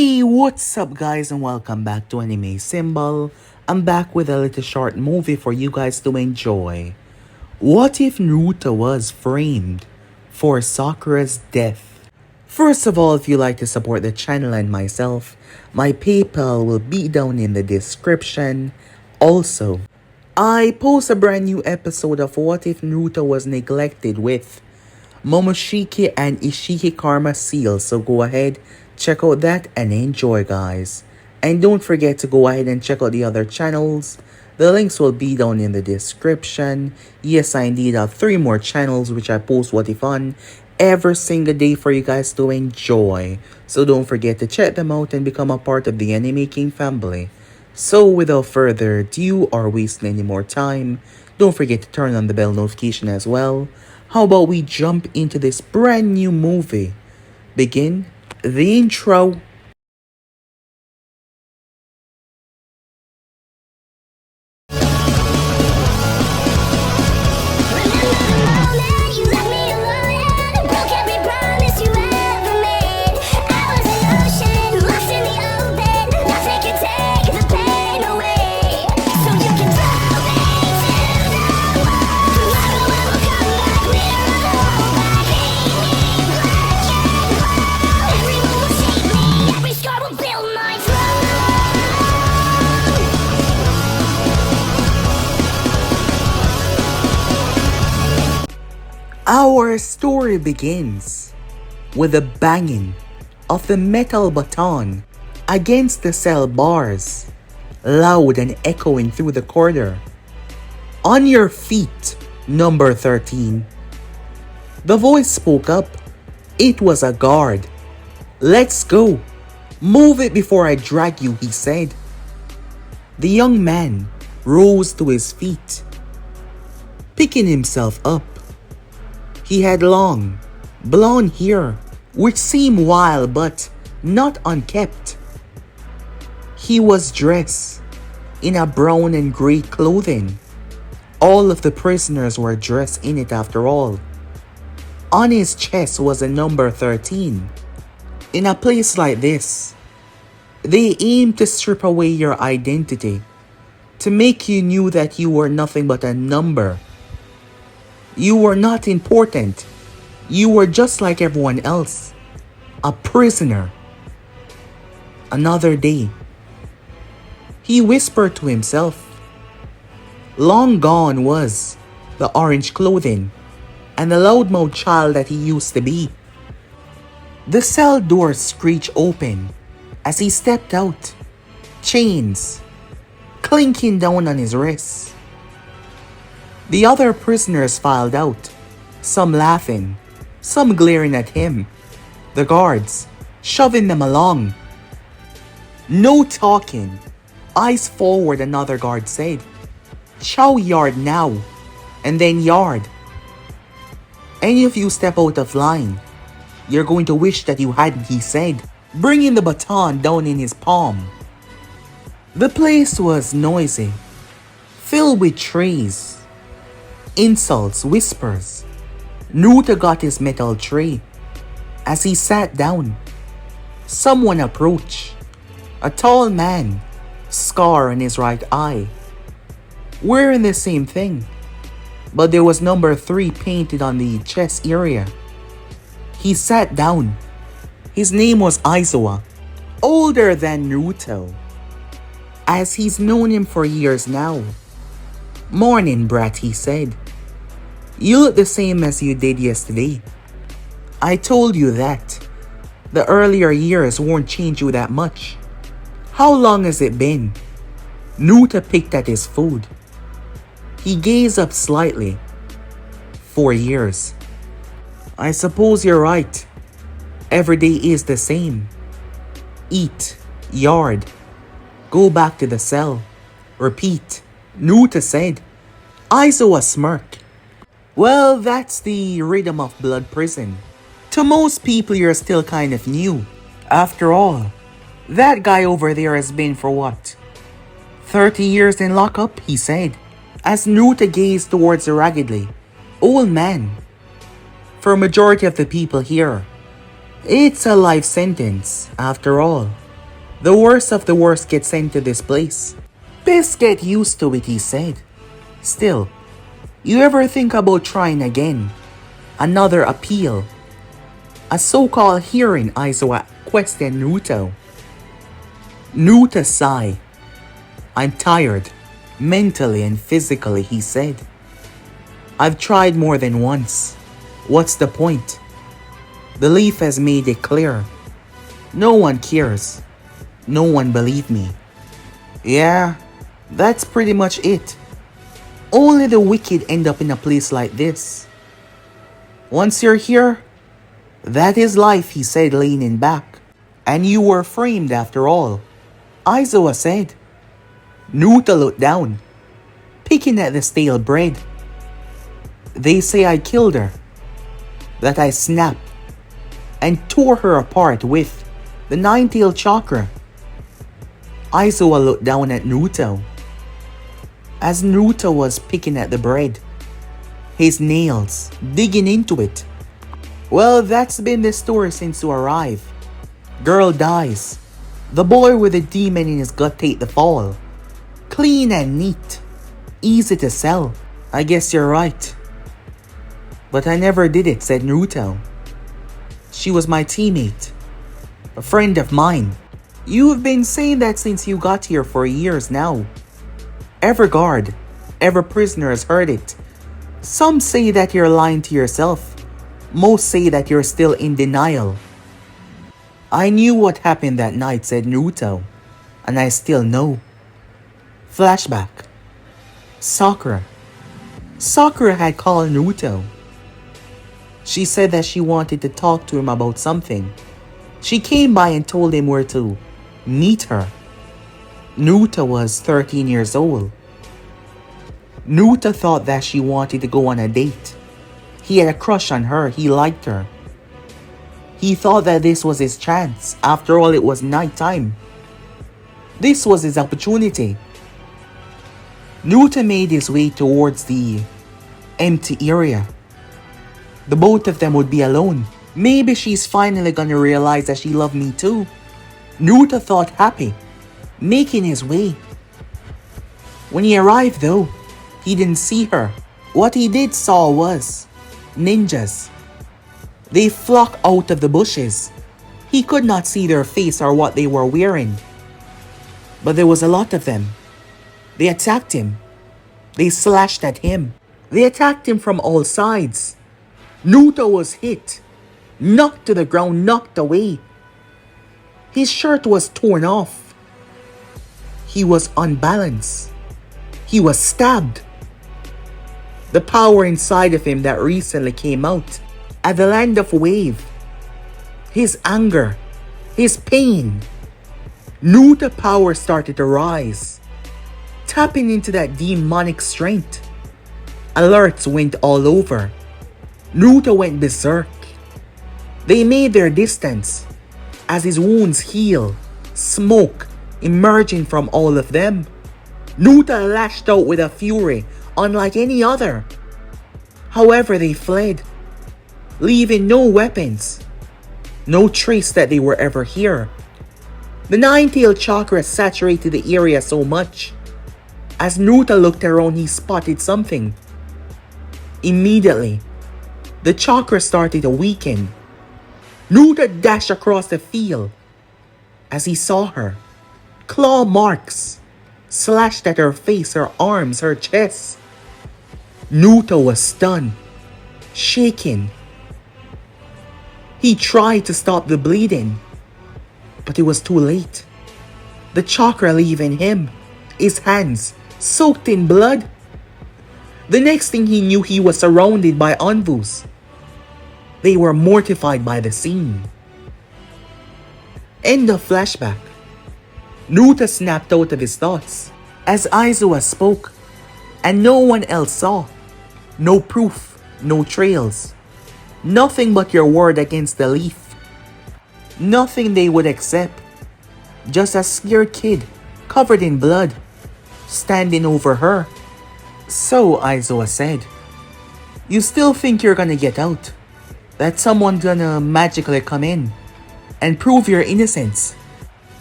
Hey, what's up guys and welcome back to Anime Symbol. I'm back with a little short movie for you guys to enjoy. What if Naruto was framed for Sakura's death? First of all, if you like to support the channel and myself, my PayPal will be down in the description. Also, I post a brand new episode of What If Naruto Was Neglected with Momoshiki and Ishiki Karma Seal, so go ahead, check out that and enjoy guys. And don't forget to go ahead and check out the other channels. The links will be down in the description. Yes, I indeed have 3 more channels which I post What If on every single day for you guys to enjoy. So don't forget to check them out and become a part of the Anime King family. So without further ado or wasting any more time, don't forget to turn on the bell notification as well. How about we jump into this brand new movie? Begin the intro. Our story begins with the banging of the metal baton against the cell bars, loud and echoing through the corridor. "On your feet, number 13. The voice spoke up. It was a guard. "Let's go. Move it before I drag you," he said. The young man rose to his feet, picking himself up. He had long, blonde hair, which seemed wild but not unkempt. He was dressed in a brown and grey clothing. All of the prisoners were dressed in it after all. On his chest was a number 13. In a place like this, they aim to strip away your identity, to make you know that you were nothing but a number. You were not important. You were just like everyone else. A prisoner. Another day. He whispered to himself. Long gone was the orange clothing and the loudmouth child that he used to be. The cell door screeched open as he stepped out, chains clinking down on his wrists. The other prisoners filed out, some laughing, some glaring at him, the guards shoving them along. "No talking. Eyes forward," another guard said. "Chow yard now, and then yard. Any of you step out of line, you're going to wish that you hadn't," he said, bringing the baton down in his palm. The place was noisy, filled with trays, insults, whispers. Naruto got his metal tray. As he sat down, someone approached. A tall man, scar on his right eye. Wearing the same thing, but there was number 3 painted on the chest area. He sat down. His name was Aizawa, older than Naruto, as he's known him for years now. "Morning, brat," he said. "You look the same as you did yesterday. I told you that. The earlier years won't change you that much. How long has it been?" Naruto picked at his food. He gazed up slightly. 4 years. "I suppose you're right. Every day is the same. Eat, yard, go back to the cell, repeat," Naruto said. Aizawa smirked. "Well, that's the rhythm of blood prison. To most people, you're still kind of new. After all, that guy over there has been for what? 30 years in lockup," he said, as Naruto gazed towards the raggedly old man. "For a majority of the people here, it's a life sentence, after all. The worst of the worst gets sent to this place. Best get used to it, he said. Still, you ever think about trying again? Another appeal? A so-called hearing, Aizawa questioned Naruto. Naruto sighed. I'm tired, mentally and physically, he said. I've tried more than once. What's the point? The leaf has made it clear. No one cares. No one believed me. Yeah, that's pretty much it. Only the wicked end up in a place like this. Once you're here, that is life, he said, leaning back. And you were framed after all, Aizawa said. Naruto looked down, picking at the stale bread. They say I killed her, that I snapped and tore her apart with the nine-tailed chakra. Aizawa looked down at Naruto. As Naruto was picking at the bread, his nails digging into it. Well, that's been the story since you arrived. Girl dies. The boy with a demon in his gut take the fall. Clean and neat. Easy to sell. I guess you're right. But I never did it, said Naruto. She was my teammate. A friend of mine. You've been saying that since you got here for years now. Every guard, every prisoner has heard it. Some say that you're lying to yourself. Most say that you're still in denial. I knew what happened that night, said Naruto. And I still know. Flashback. Sakura. Sakura had called Naruto. She said that she wanted to talk to him about something. She came by and told him where to meet her. Naruto was 13 years old. Naruto thought that she wanted to go on a date. He had a crush on her, he liked her. He thought that this was his chance. After all, it was nighttime. This was his opportunity. Naruto made his way towards the empty area. The both of them would be alone. Maybe she's finally gonna realize that she loved me too. Naruto thought happy, making his way. When he arrived though, he didn't see her. What he did saw was ninjas. They flocked out of the bushes. He could not see their face or what they were wearing. But there was a lot of them. They attacked him. They slashed at him. They attacked him from all sides. Naruto was hit, knocked to the ground, knocked away. His shirt was torn off. He was unbalanced. He was stabbed. The power inside of him that recently came out at the land of wave. His anger, his pain. Naruto power started to rise, tapping into that demonic strength. Alerts went all over. Naruto went berserk. They made their distance as his wounds healed, smoke emerging from all of them. Naruto lashed out with a fury unlike any other. However, they fled, leaving no weapons, no trace that they were ever here. The nine-tailed chakra saturated the area so much. As Naruto looked around, he spotted something. Immediately, the chakra started to weaken. Naruto dashed across the field as he saw her. Claw marks slashed at her face, her arms, her chest. Naruto was stunned, shaking. He tried to stop the bleeding, but it was too late. The chakra leaving him, his hands soaked in blood. The next thing he knew, he was surrounded by Anvus. They were mortified by the scene. End of flashback. Naruto snapped out of his thoughts as Aizawa spoke, and no one else saw. No proof, no trails. Nothing but your word against the leaf. Nothing they would accept. Just a scared kid, covered in blood, standing over her. So, Aizawa said, you still think you're gonna get out? That someone's gonna magically come in and prove your innocence?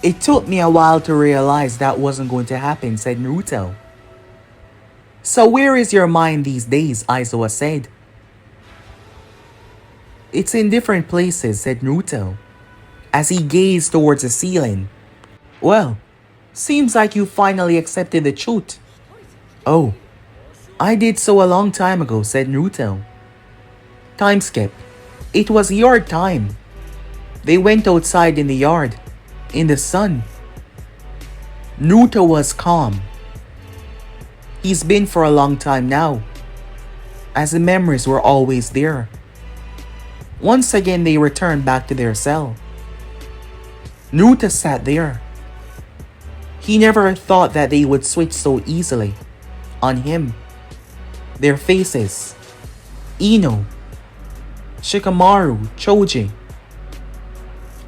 It took me a while to realize that wasn't going to happen, said Naruto. So where is your mind these days, Aizawa said. It's in different places, said Naruto, as he gazed towards the ceiling. Well, seems like you finally accepted the truth. Oh, I did so a long time ago, said Naruto. Time skip. It was your time. They went outside in the yard, in the sun. Naruto was calm. He's been for a long time now, as the memories were always there. Once again they returned back to their cell. Naruto sat there. He never thought that they would switch so easily on him. Their faces, Ino, Shikamaru, Choji,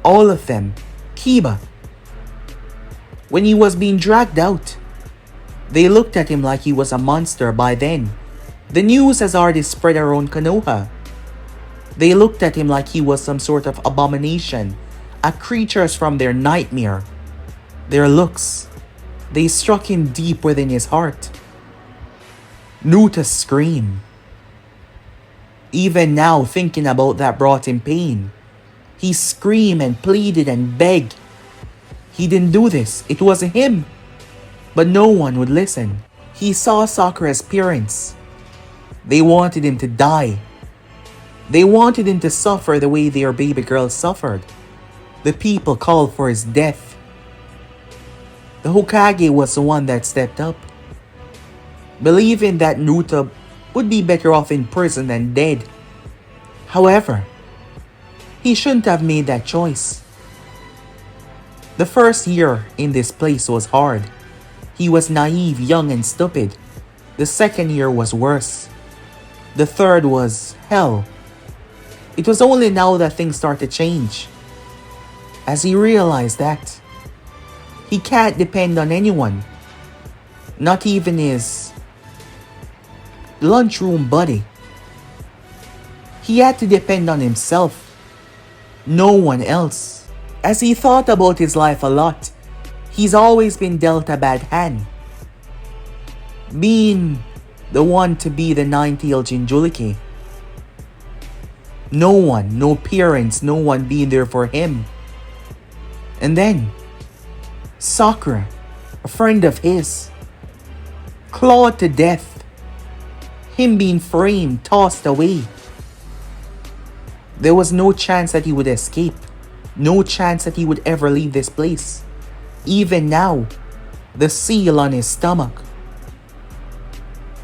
all of them, Kiba. When he was being dragged out, they looked at him like he was a monster by then. The news has already spread around Konoha. They looked at him like he was some sort of abomination, a creature from their nightmare. Their looks, they struck him deep within his heart. Naruto screamed. Even now, thinking about that brought him pain. He screamed and pleaded and begged. He didn't do this, it wasn't him. But no one would listen. He saw Sakura's parents. They wanted him to die. They wanted him to suffer the way their baby girl suffered. The people called for his death. The Hokage was the one that stepped up, believing that Naruto would be better off in prison than dead. However, he shouldn't have made that choice. The first year in this place was hard. He was naive, young and stupid. The second year was worse. The third was hell. It was only now that things started to change. As he realized that he can't depend on anyone, not even his lunchroom buddy. He had to depend on himself, no one else. As he thought about his life a lot, he's always been dealt a bad hand. Being the one to be the nine-tailed Jinchuriki. No one, no parents, no one being there for him. And then, Sakura, a friend of his, clawed to death. Him being framed, tossed away. There was no chance that he would escape. No chance that he would ever leave this place. Even now, the seal on his stomach.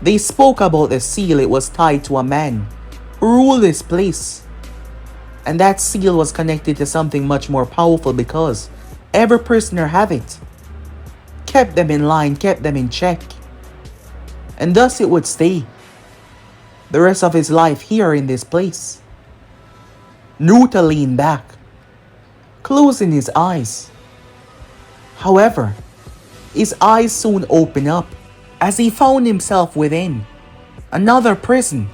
They spoke about the seal. It was tied to a man who ruled this place. And that seal was connected to something much more powerful because every prisoner have it. Kept them in line, kept them in check. And thus it would stay the rest of his life here in this place. Naruto leaned back, closing his eyes. However, his eyes soon opened up as he found himself within another prison.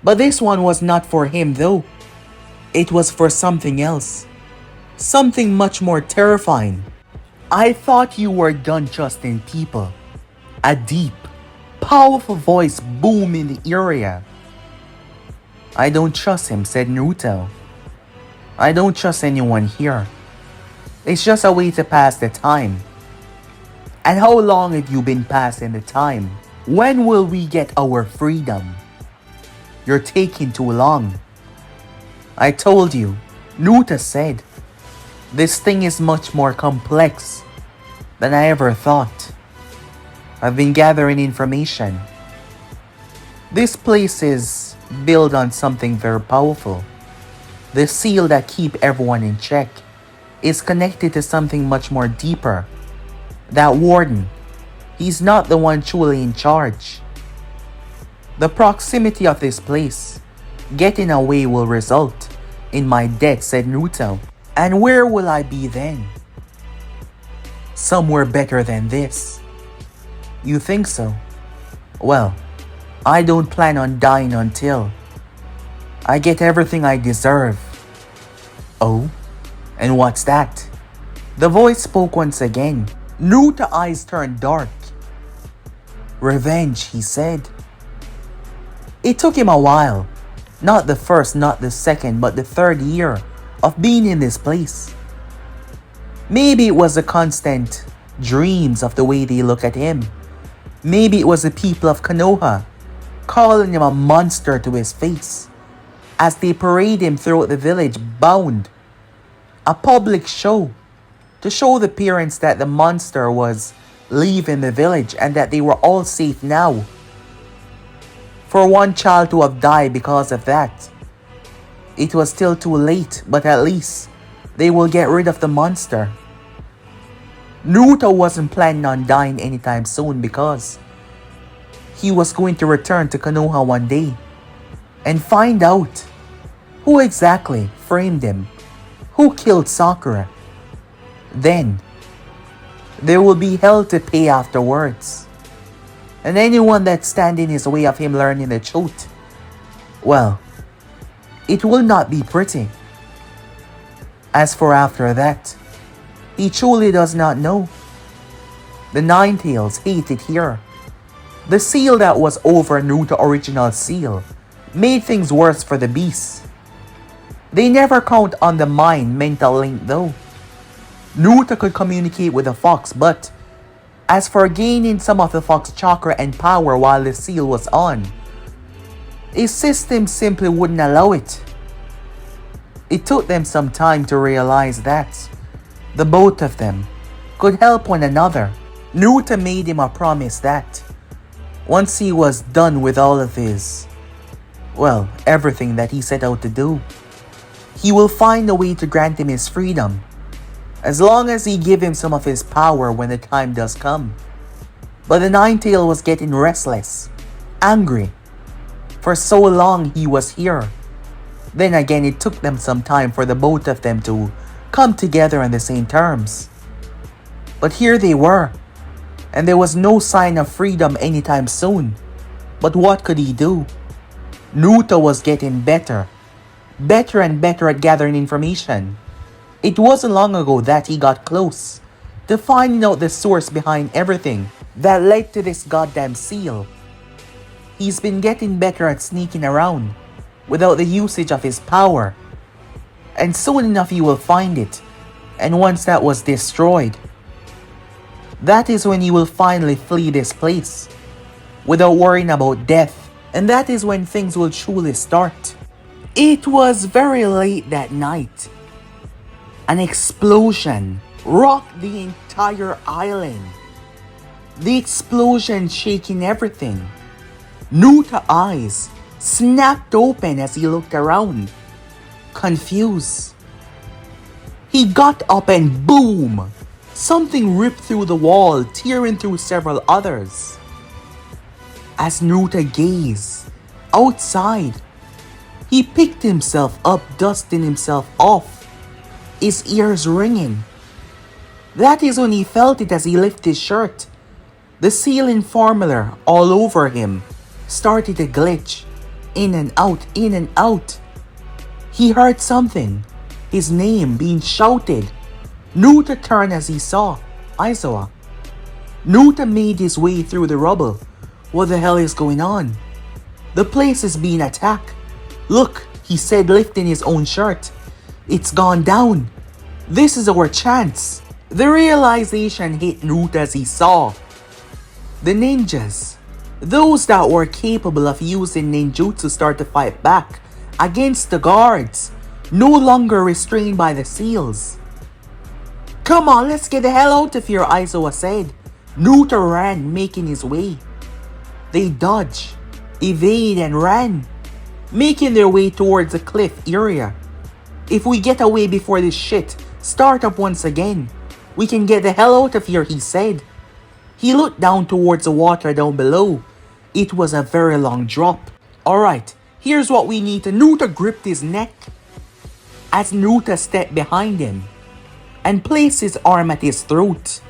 But this one was not for him though. It was for something else. Something much more terrifying. I thought you were done trusting people. A deep, powerful voice boomed in the area. I don't trust him, said Naruto. I don't trust anyone here. It's just a way to pass the time. And how long have you been passing the time? When will we get our freedom? You're taking too long. I told you, Naruto said. This thing is much more complex than I ever thought. I've been gathering information. This place is built on something very powerful. The seal that keeps everyone in check is connected to something much more deeper. That warden, he's not the one truly in charge. The proximity of this place, getting away, will result in my death, said Naruto. And where will I be then? Somewhere better than this. You think so? Well, I don't plan on dying until I get everything I deserve. Oh? And what's that? The voice spoke once again. Naruto's eyes turned dark. Revenge, he said. It took him a while. Not the first, not the second, but the third year of being in this place. Maybe it was the constant dreams of the way they look at him. Maybe it was the people of Konoha calling him a monster to his face as they parade him throughout the village bound. A public show to show the parents that the monster was leaving the village and that they were all safe now. For one child to have died because of that. It was still too late, but at least they will get rid of the monster. Naruto wasn't planning on dying anytime soon because he was going to return to Konoha one day and find out who exactly framed him, who killed Sakura. Then, there will be hell to pay afterwards. And anyone that stands in his way of him learning the truth, well, it will not be pretty. As for after that, he truly does not know. The Nine-Tails hate it here. The seal that was over Naruto's original seal made things worse for the beasts. They never count on the mind mental link though. Naruto could communicate with the fox, but as for gaining some of the fox chakra and power while the seal was on, his system simply wouldn't allow it. It took them some time to realize that the both of them could help one another. Naruto made him a promise that once he was done with all of his, well, everything that he set out to do, he will find a way to grant him his freedom, as long as he give him some of his power when the time does come. But the Nine-Tail was getting restless, angry. For so long he was here. Then again, it took them some time for the both of them to come together on the same terms. But here they were, and there was no sign of freedom anytime soon. But what could he do? Naruto was getting better and better at gathering information. It wasn't long ago that he got close to finding out the source behind everything that led to this goddamn seal. He's been getting better at sneaking around without the usage of his power. And soon enough he will find it. And once that was destroyed, that is when he will finally flee this place without worrying about death. And that is when things will truly start. It was very late that night. An explosion rocked the entire island. The explosion shaking everything. Naruto's eyes snapped open as he looked around, confused. He got up and boom! Something ripped through the wall, tearing through several others. As Naruto gazed outside, he picked himself up, dusting himself off, his ears ringing. That is when he felt it as he lifted his shirt. The sealing formula all over him started to glitch, in and out, in and out. He heard something, his name being shouted. Naruto turned as he saw Aizawa. Naruto made his way through the rubble. What the hell is going on? The place is being attacked. Look, he said, lifting his own shirt. It's gone down. This is our chance. The realization hit Naruto as he saw the ninjas, those that were capable of using ninjutsu, start to fight back against the guards, no longer restrained by the seals. Come on, let's get the hell out of here, Aizawa said. Naruto ran, making his way. They dodged, evaded, and ran, making their way towards the cliff area. If we get away before this shit start up once again, we can get the hell out of here, he said. He looked down towards the water down below. It was a very long drop. Alright, here's what we need to. Naruto gripped his neck as Naruto stepped behind him and placed his arm at his throat,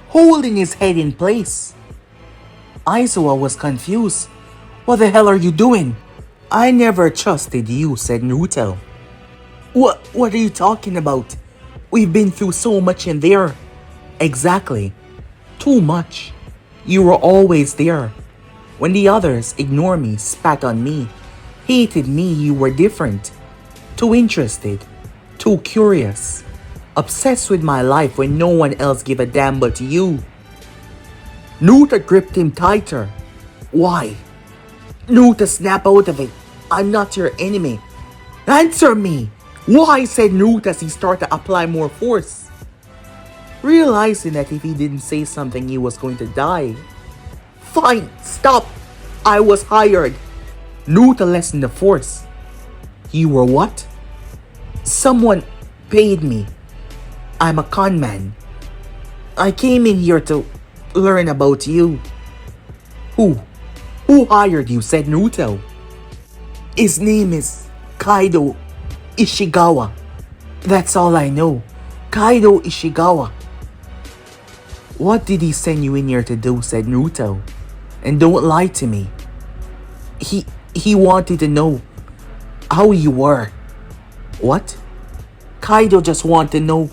holding his head in place. Aizawa was confused. What the hell are you doing? I never trusted you, said Naruto. What are you talking about? We've been through so much in there. Exactly. Too much. You were always there. When the others ignored me, spat on me, hated me, you were different. Too interested. Too curious. Obsessed with my life when no one else gave a damn but you. Naruto gripped him tighter. Why? Naruto snapped out of it. I'm not your enemy. Answer me! Why? Said Naruto as he started to apply more force. Realizing that if he didn't say something he was going to die. Fine, stop! I was hired. Naruto lessened the force. You were what? Someone paid me. I'm a con man. I came in here to learn about you. Who? Who hired you? Said Naruto. His name is Kaido Ishigawa. That's all I know. Kaido Ishigawa. What did he send you in here to do? Said Naruto. And don't lie to me. He wanted to know how you were. What? Kaido just wanted to know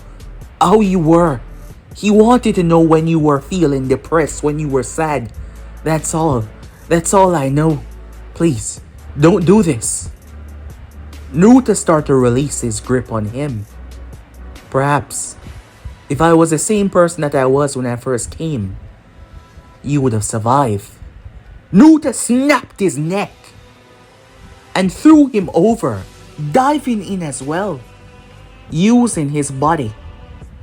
how you were. He wanted to know when you were feeling depressed, when you were sad. That's all. That's all I know. Please, don't do this. Naruto started to release his grip on him. Perhaps, if I was the same person that I was when I first came, you would have survived. Naruto snapped his neck and threw him over, diving in as well, using his body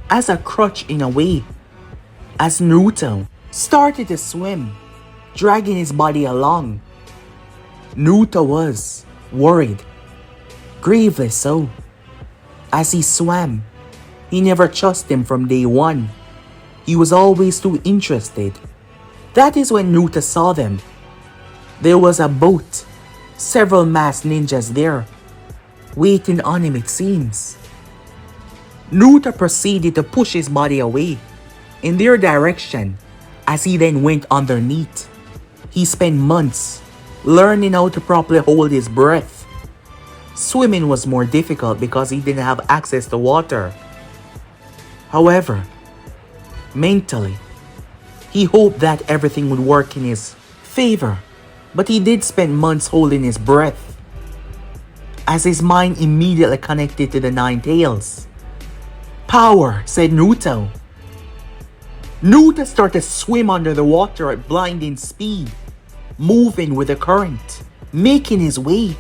as a crutch in a way. As Naruto started to swim, dragging his body along, Naruto was worried, gravely so. As he swam, he never trusted him from day one. He was always too interested. That is when Naruto saw them. There was a boat, several masked ninjas there, waiting on him it seems. Naruto proceeded to push his body away in their direction as he then went underneath. He spent months learning how to properly hold his breath. Swimming was more difficult because he didn't have access to water. However, mentally, he hoped that everything would work in his favor, but he did spend months holding his breath as his mind immediately connected to the Nine Tails. Power, said Naruto. Naruto started to swim under the water at blinding speed, moving with the current, making his way.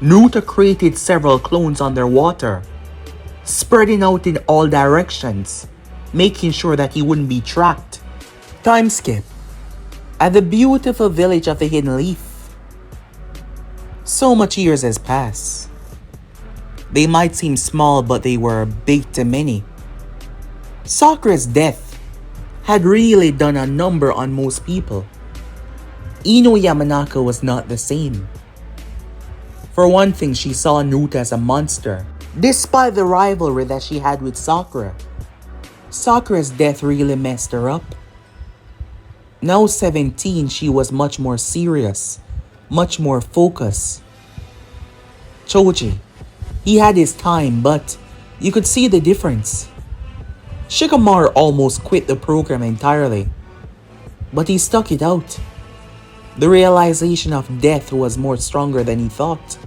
Naruto created several clones underwater, spreading out in all directions, making sure that he wouldn't be tracked. Time skip. At the beautiful village of the Hidden Leaf. So much years has passed. They might seem small, but they were big to many. Sakura's death had really done a number on most people. Ino Yamanaka was not the same. For one thing, she saw Naruto as a monster, despite the rivalry that she had with Sakura. Sakura's death really messed her up. Now 17, she was much more serious, much more focused. Choji, he had his time, but you could see the difference. Shikamaru almost quit the program entirely, but he stuck it out. The realization of death was more stronger than he thought.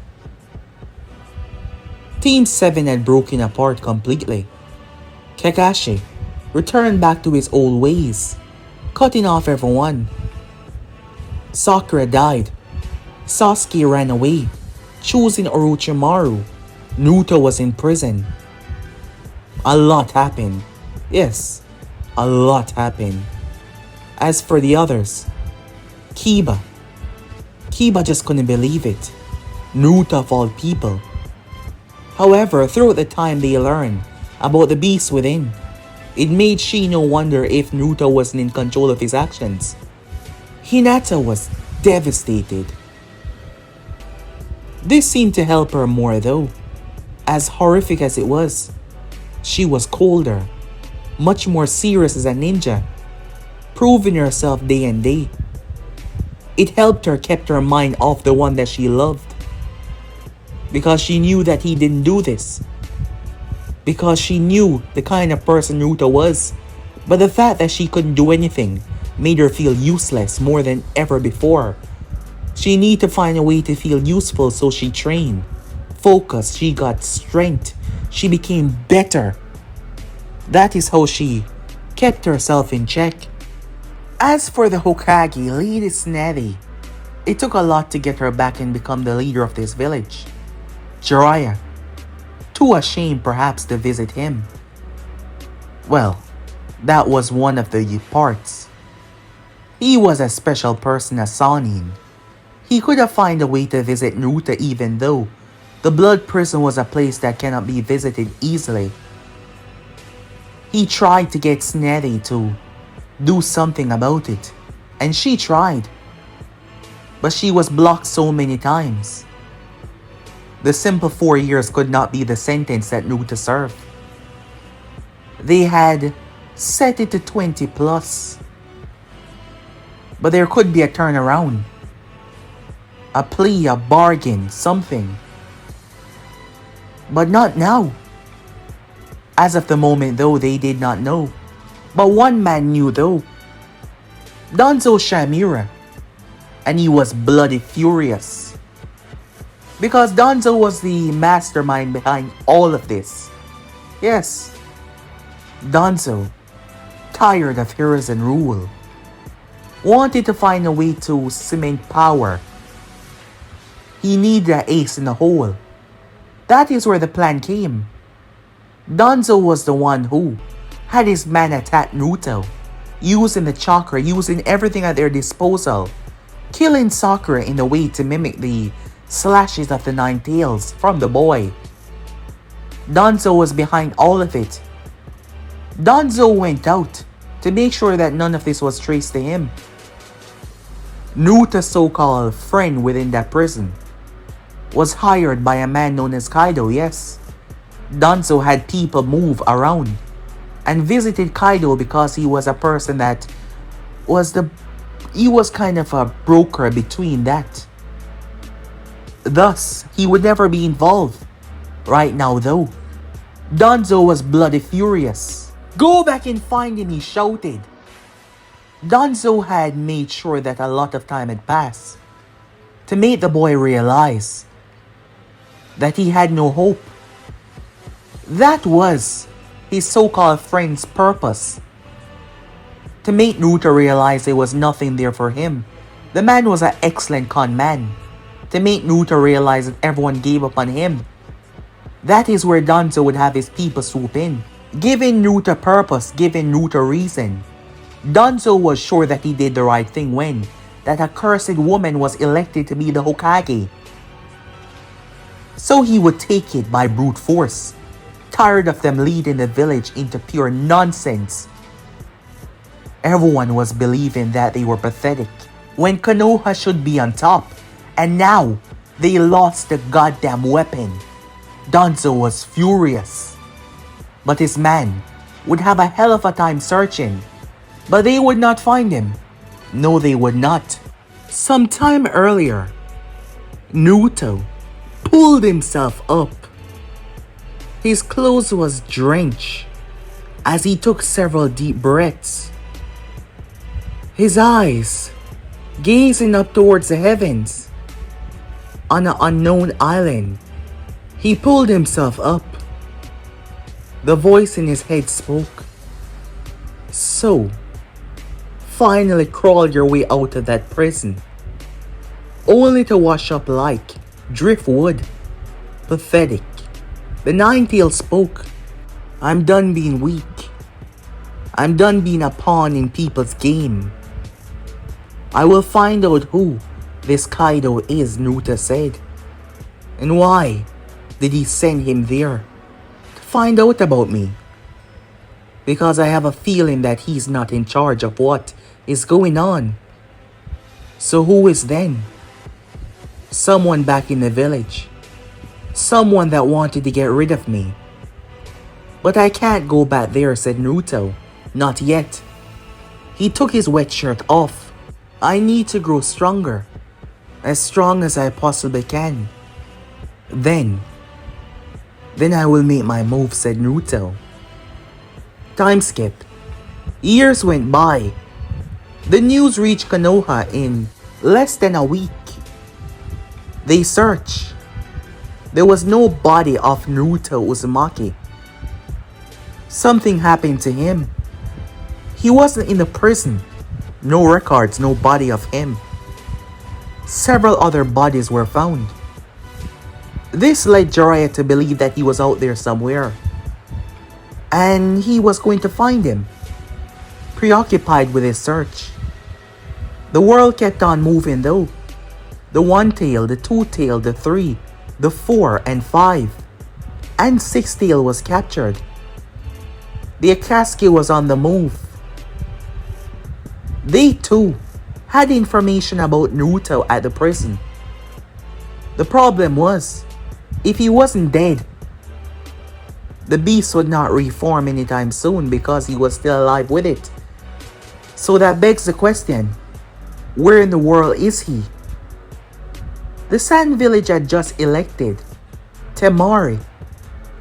Team 7 had broken apart completely. Kakashi returned back to his old ways, cutting off everyone. Sakura died. Sasuke ran away, choosing Orochimaru. Naruto was in prison. A lot happened. Yes, a lot happened. As for the others, Kiba just couldn't believe it. Naruto of all people. However, throughout the time they learned about the beast within, it made Shino wonder if Naruto wasn't in control of his actions. Hinata was devastated. This seemed to help her more though. As horrific as it was, she was colder, much more serious as a ninja, proving herself day and day. It helped her keep her mind off the one that she loved, because she knew that he didn't do this. because she knew the kind of person Naruto was. But the fact that she couldn't do anything made her feel useless more than ever before. She needed to find a way to feel useful, so she trained. Focused, she got strength. She became better. That is how she kept herself in check. As for the Hokage, Lady Snetty, it took a lot to get her back and become the leader of this village. Jiraiya, too ashamed perhaps to visit him. Well, that was one of the parts. He was a special person as Sanin. He could have found a way to visit Naruto even though the blood prison was a place that cannot be visited easily. He tried to get Snetty to do something about it, and she tried. But she was blocked so many times. The simple 4 years could not be the sentence that Naruto served. They had set it to 20 plus. But there could be a turnaround. A plea, a bargain, something. But not now. As of the moment though, they did not know. But one man knew though. Danzo Shamira. And he was bloody furious. Because Danzo was the mastermind behind all of this. Yes. Danzo, tired of Hiruzen rule, wanted to find a way to cement power. He needed an ace in the hole. That is where the plan came. Danzo was the one who had his men attack Naruto, using the chakra, using everything at their disposal, killing Sakura in a way to mimic the slashes of the Nine Tails from the boy. Danzo was behind all of it. Danzo went out to make sure that none of this was traced to him. Naruto's so-called friend within that prison was hired by a man known as Kaido, yes. Danzo had people move around and visited Kaido because he was a person that he was kind of a broker between that. Thus, he would never be involved. Right now though, Danzo was bloody furious. "Go back and find him," he shouted. Danzo had made sure that a lot of time had passed to make the boy realize that he had no hope. That was his so-called friend's purpose. To make Naruto realize there was nothing there for him. The man was an excellent con man. To make Naruto realize that everyone gave up on him. That is where Danzo would have his people swoop in, giving Naruto purpose, giving Naruto reason. Danzo was sure that he did the right thing when that accursed woman was elected to be the Hokage. So he would take it by brute force, tired of them leading the village into pure nonsense. Everyone was believing that they were pathetic when Konoha should be on top, and now they lost the goddamn weapon. Danzo was furious, but his men would have a hell of a time searching, but they would not find him. No, they would not. Sometime earlier, Naruto pulled himself up. His clothes was drenched as he took several deep breaths. His eyes gazing up towards the heavens. On an unknown island, he pulled himself up. The voice in his head spoke. "So, finally crawled your way out of that prison, only to wash up like driftwood. Pathetic." The Nine-Tails spoke. "I'm done being weak. I'm done being a pawn in people's game. I will find out who this Kaido is," Naruto said. "And why did he send him there? To find out about me. Because I have a feeling that he's not in charge of what is going on. So who is then? Someone back in the village. Someone that wanted to get rid of me. But I can't go back there," said Naruto. "Not yet." He took his wet shirt off. "I need to grow stronger. As strong as I possibly can. Then Then I will make my move, said Naruto. Time skip. Years went by. The news reached Konoha in less than a week. They searched. There was no body of Naruto Uzumaki. Something happened to him. He wasn't in the prison. No records, no body of him. Several other bodies were found. This led Jiraiya to believe that he was out there somewhere, and he was going to find him, preoccupied with his search. The world kept on moving though. The 1-tail, the 2-tail, the 3, the 4 and 5, and 6-tail was captured. The Akatsuki was on the move. They too had information about Naruto at the prison. The problem was, if he wasn't dead, the beast would not reform anytime soon because he was still alive with it. So that begs the question, where in the world is he? The Sand Village had just elected Temari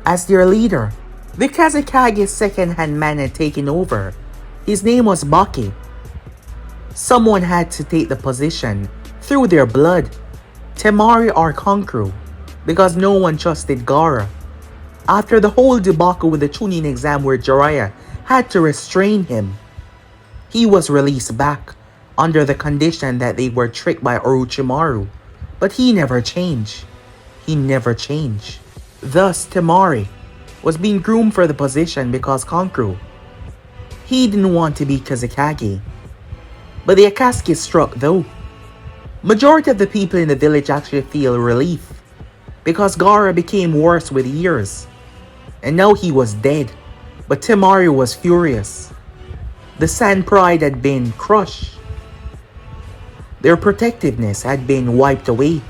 as their leader. The Kazekage's second-hand man had taken over. His name was Baki. Someone had to take the position through their blood, Temari or Kankuro, because no one trusted Gaara. After the whole debacle with the Chunin exam where Jiraiya had to restrain him, he was released back under the condition that they were tricked by Orochimaru. But he never changed. He never changed. Thus, Temari was being groomed for the position because Kankuro, he didn't want to be Kazekage. But the Akatsuki struck though. Majority of the people in the village actually feel relief because Gaara became worse with years. And now he was dead. But Temari was furious. The Sand Pride had been crushed. Their protectiveness had been wiped away,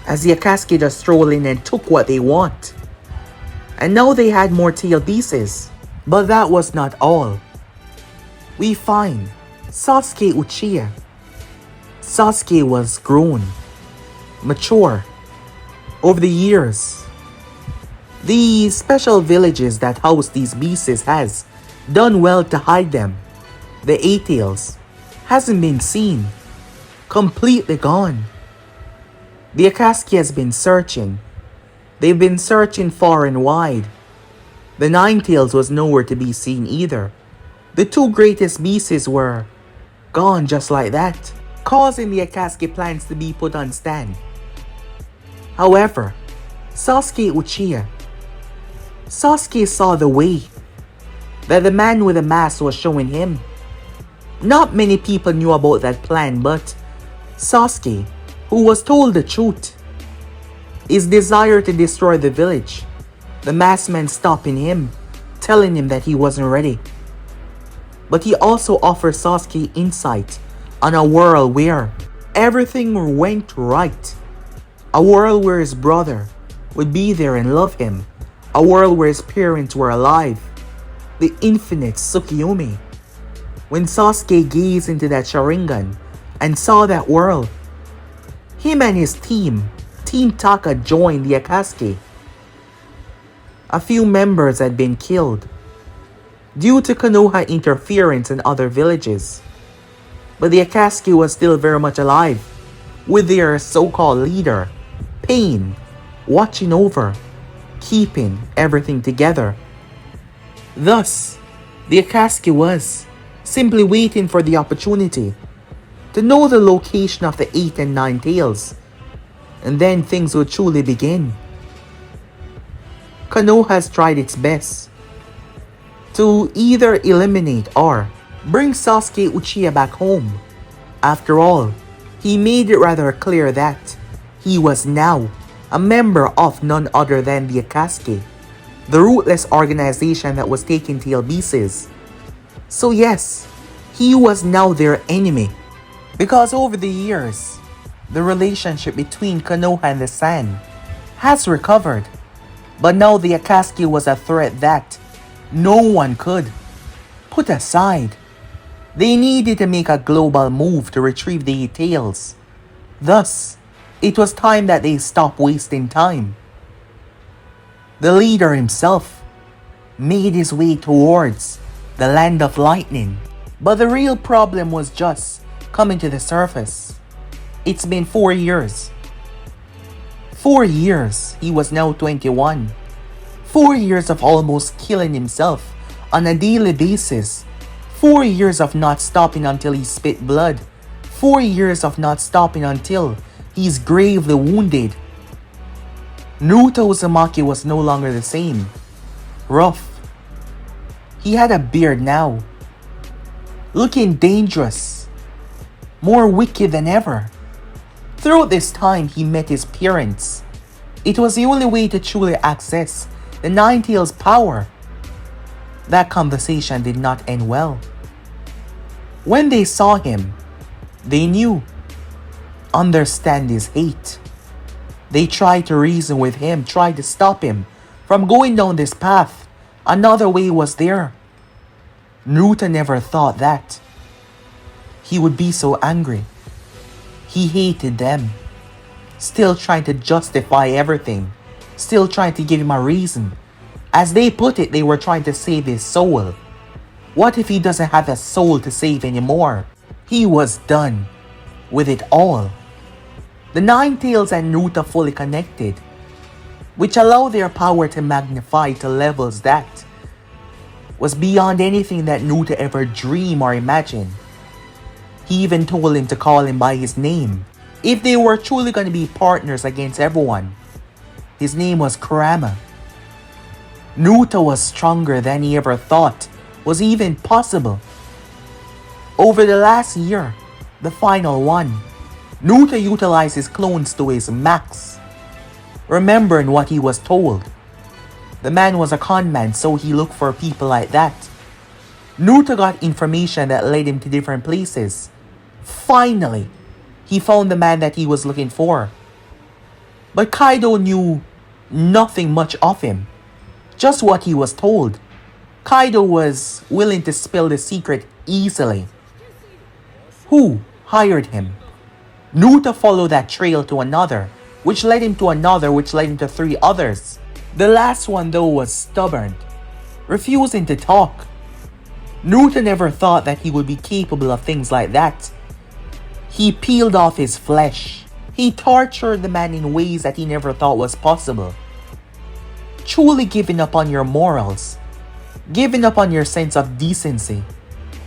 as the Akatsuki just strolled in and took what they want. And now they had more tail pieces. But that was not all. We find Sasuke Uchiha. Sasuke was grown, mature, over the years. The special villages that house these beasts has done well to hide them. The 8-tails hasn't been seen. Completely gone. The Akatsuki has been searching. They've been searching far and wide. The 9-tails was nowhere to be seen either. The 2 greatest beasts were gone just like that, causing the Akatsuki plans to be put on stand. However, Sasuke Uchiha, Sasuke saw the way that the man with the mask was showing him. Not many people knew about that plan, but Sasuke, who was told the truth, his desire to destroy the village, the masked man stopping him, telling him that he wasn't ready. But he also offered Sasuke insight on a world where everything went right. A world where his brother would be there and love him. A world where his parents were alive. The infinite Tsukuyomi. When Sasuke gazed into that Sharingan and saw that world, him and his team, Team Taka, joined the Akatsuki. A few members had been killed due to Konoha interference in other villages. But the Akatsuki was still very much alive, with their so-called leader, Pain, watching over, keeping everything together. Thus, the Akatsuki was simply waiting for the opportunity to know the location of the 8 and 9 tails, and then things would truly begin. Konoha has tried its best to either eliminate or bring Sasuke Uchiha back home. After all, he made it rather clear that he was now a member of none other than the Akatsuki, the ruthless organization that was taking tail pieces. So yes, he was now their enemy. Because over the years, the relationship between Konoha and the Sand has recovered. But now the Akatsuki was a threat that no one could put aside. They needed to make a global move to retrieve the 8 tails. Thus, it was time that they stop wasting time. The leader himself made his way towards the land of lightning. But the real problem was just coming to the surface. It's been 4 years. 4 years, he was now 21. 4 years of almost killing himself on a daily basis. 4 years of not stopping until he spit blood. 4 years of not stopping until he's gravely wounded. Naruto Uzumaki was no longer the same. Rough. He had a beard now. Looking dangerous. More wicked than ever. Throughout this time, he met his parents. It was the only way to truly access the Nine-Tails' power. That conversation did not end well. When they saw him, they knew. Understand his hate. They tried to reason with him, tried to stop him from going down this path. Another way was there. Naruto never thought that he would be so angry. He hated them. Still trying to justify everything. Still trying to give him a reason. As they put it, they were trying to save his soul. What if he doesn't have a soul to save anymore? He was done with it all. The Nine-Tails and Naruto fully connected, which allowed their power to magnify to levels that was beyond anything that Naruto ever dreamed or imagined. He even told him to call him by his name. If they were truly going to be partners against everyone, his name was Kurama. Naruto was stronger than he ever thought was even possible. Over the last year, the final one, Naruto utilized his clones to his max. Remembering what he was told. The man was a con man, so he looked for people like that. Naruto got information that led him to different places. Finally, he found the man that he was looking for. But Kaido knew nothing much of him. Just what he was told. Kaido was willing to spill the secret easily. Who hired him? Naruto followed that trail to another, which led him to another, which led him to 3 others. The last one though was stubborn, refusing to talk. Naruto never thought that he would be capable of things like that. He peeled off his flesh. He tortured the man in ways that he never thought was possible. Truly giving up on your morals, giving up on your sense of decency,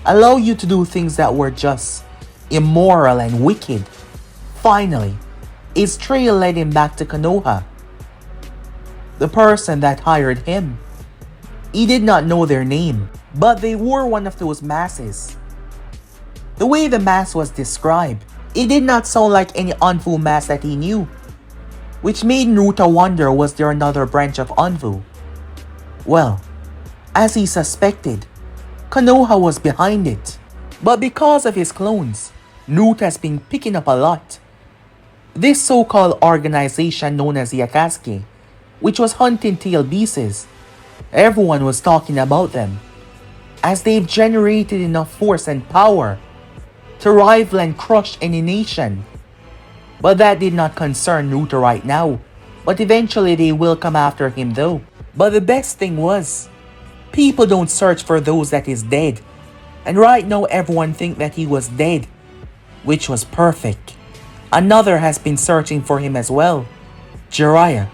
allow you to do things that were just immoral and wicked. Finally, his trail led him back to Konoha. The person that hired him. He did not know their name, but they wore one of those masks. The way the mask was described, it did not sound like any Anfu mask that he knew, which made Naruto wonder, was there another branch of Anfu? Well, as he suspected, Konoha was behind it. But because of his clones, Naruto has been picking up a lot. This so-called organization known as the Akatsuki, which was hunting tail beasts, everyone was talking about them, as they've generated enough force and power to rival and crush any nation. But that did not concern Naruto right now, but eventually they will come after him though. But the best thing was, people don't search for those that is dead, and right now everyone think that he was dead, which was perfect. Another has been searching for him as well, Jiraiya,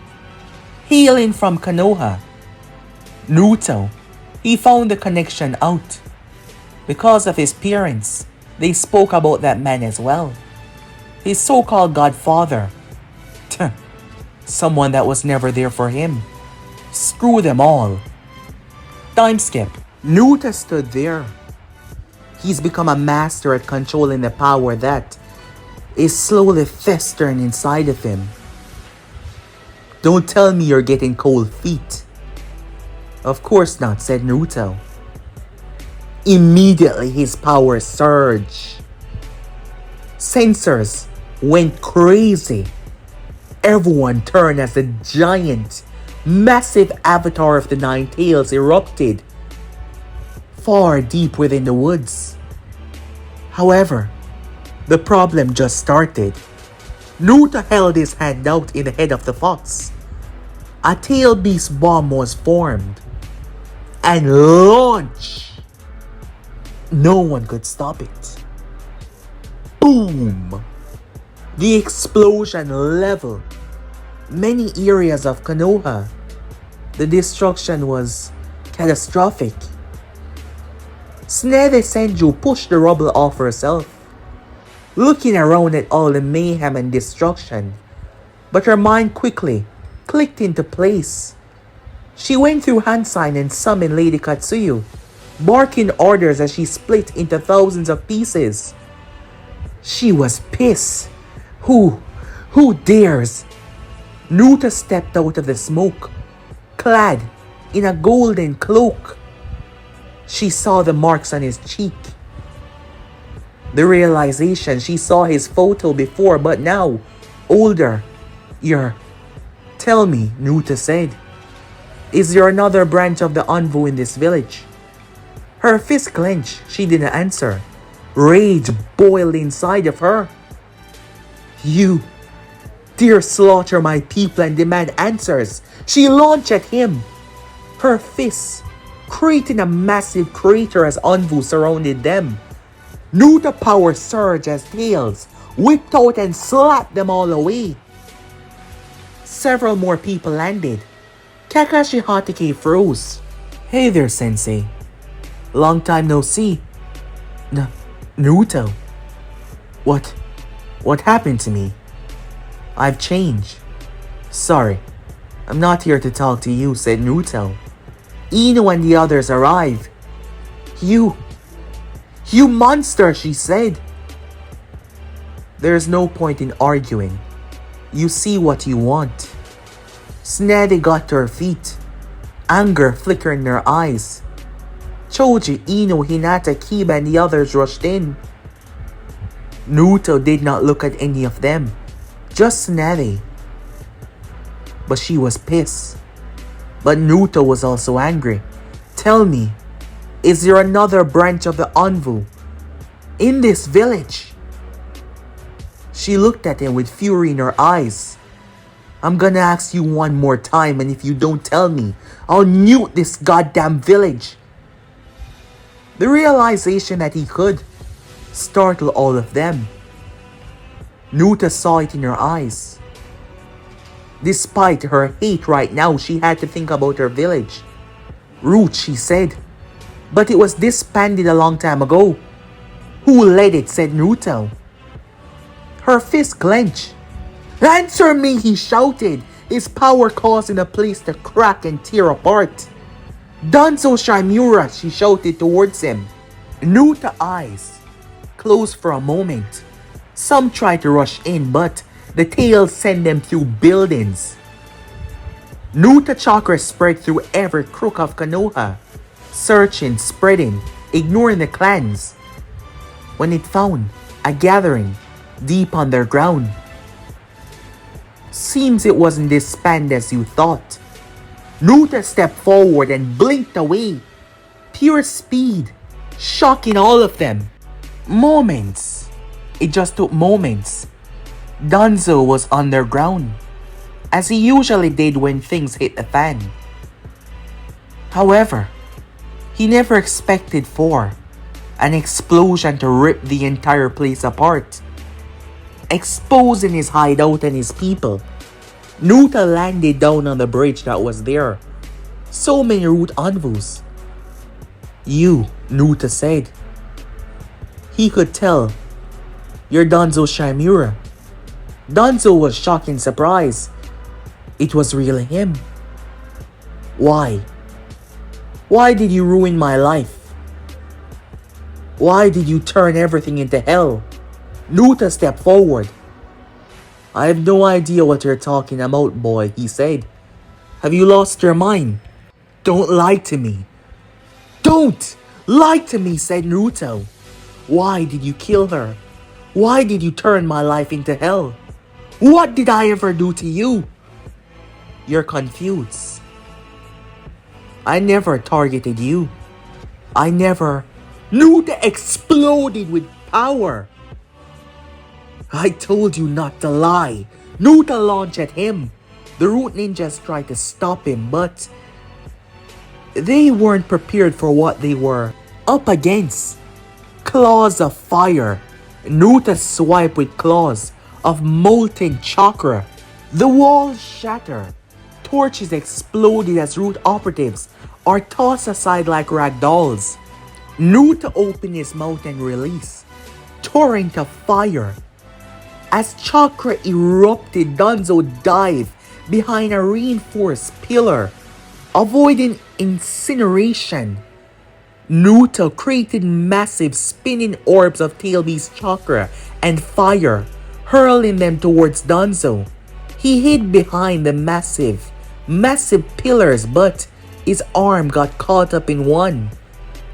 hailing from Konoha. Naruto, he found the connection out. Because of his parents, they spoke about that man as well. His so-called godfather. Someone that was never there for him. Screw them all. Time skip. Naruto stood there. He's become a master at controlling the power that is slowly festering inside of him. Don't tell me you're getting cold feet. Of course not, said Naruto. Immediately his power surged. Sensors went crazy. Everyone turned as the giant, massive avatar of the Nine-Tails erupted far deep within the woods. However, the problem just started. Naruto held his hand out in the head of the fox. A tail beast bomb was formed and launched. No one could stop it. Boom! The explosion leveled many areas of Konoha. The destruction was catastrophic. Tsunade Senju pushed the rubble off herself, looking around at all the mayhem and destruction, but her mind quickly clicked into place. She went through hand sign and summoned Lady Katsuyu, barking orders as she split into thousands of pieces. She was pissed. Who dares? Naruto stepped out of the smoke, clad in a golden cloak. She saw the marks on his cheek. The realization she saw his photo before, but now, older. Tell me, Naruto said. Is there another branch of the Anvu in this village? Her fist clenched. She didn't answer. Rage boiled inside of her. You dare slaughter my people and demand answers. She launched at him, her fists creating a massive crater as Anvu surrounded them. Naruto power surged as tails whipped out and slapped them all away. Several more people landed. Kakashi Hatake froze. Hey there, sensei. Long time no see. Naruto. What happened to me? I've changed. Sorry, I'm not here to talk to you, said Naruto. Ino and the others arrived. You monster, she said. There's no point in arguing. You see what you want. Tsunade got to her feet, anger flickering in her eyes. Choji, Ino, Hinata, Kiba, and the others rushed in. Naruto did not look at any of them, just Tsunade. But she was pissed. But Naruto was also angry. Tell me, is there another branch of the Anvu in this village? She looked at him with fury in her eyes. I'm gonna ask you one more time, and if you don't tell me, I'll nuke this goddamn village. The realization that he could startled all of them. Naruto saw it in her eyes. Despite her hate right now, she had to think about her village. Root, she said. But it was disbanded a long time ago. Who led it, said Naruto. Her fist clenched. Answer me, he shouted, his power causing the place to crack and tear apart. Danzo Shimura, she shouted towards him. Naruto's eyes closed for a moment. Some tried to rush in, but the tails sent them through buildings. Naruto chakra spread through every crook of Konoha, searching, spreading, ignoring the clans. When it found a gathering deep underground. Seems it wasn't disbanded as you thought. Naruto stepped forward and blinked away. Pure speed, shocking all of them. Moments. It just took moments. Danzo was underground, as he usually did when things hit the fan. However, he never expected for an explosion to rip the entire place apart, exposing his hideout and his people. Naruto landed down on the bridge that was there. So many root Anvus. You, Naruto said. He could tell. You're Danzo Shimura. Danzo was shocked and surprised. It was really him. Why? Why did you ruin my life? Why did you turn everything into hell? Naruto stepped forward. I have no idea what you're talking about, boy, he said. Have you lost your mind? Don't lie to me. Don't lie to me, said Naruto. Why did you kill her? Why did you turn my life into hell? What did I ever do to you? You're confused. I never targeted you. I never... Naruto exploded with power. I told you not to lie. Naruto launched at him. The root ninjas tried to stop him, but they weren't prepared for what they were up against. Claws of fire. Naruto swiped with claws of molten chakra. The walls shattered. Torches exploded as root operatives are tossed aside like rag dolls. Naruto opened his mouth and released torrent of fire. As chakra erupted, Danzo dived behind a reinforced pillar, avoiding incineration. Naruto created massive spinning orbs of tail beast chakra and fire, hurling them towards Danzo. He hid behind the massive pillars, but his arm got caught up in one.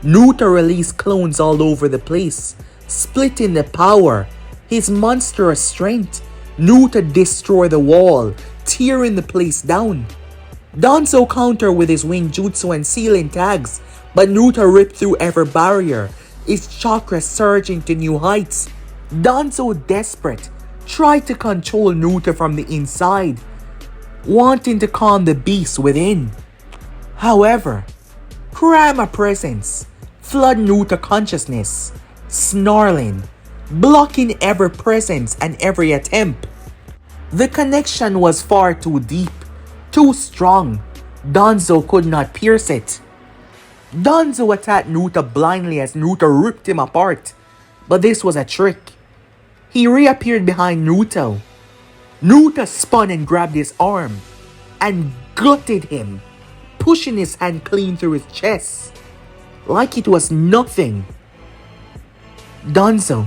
Naruto released clones all over the place, splitting the power. His monstrous strength. Naruto destroyed the wall, tearing the place down. Danzo countered with his wing jutsu and sealing tags, but Naruto ripped through every barrier, his chakra surging to new heights. Danzo, desperate, tried to control Naruto from the inside, wanting to calm the beast within. However, Kurama presence flooded Naruto consciousness, snarling, blocking every presence and every attempt. The connection was far too deep, too strong. Danzo could not pierce it. Danzo attacked Naruto blindly as Naruto ripped him apart, but this was a trick. He reappeared behind Naruto. Naruto spun and grabbed his arm and gutted him, pushing his hand clean through his chest, like it was nothing. Danzo